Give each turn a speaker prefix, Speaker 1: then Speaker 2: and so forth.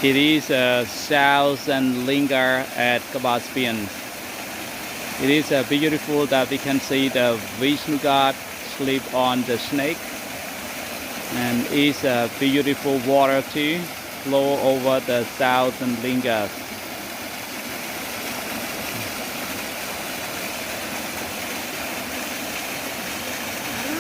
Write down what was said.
Speaker 1: It is a south and linger at Khal Spean. It is beautiful that we can see the Vishnu god sleep on the snake, and it's a beautiful water too flow over the south and lingers.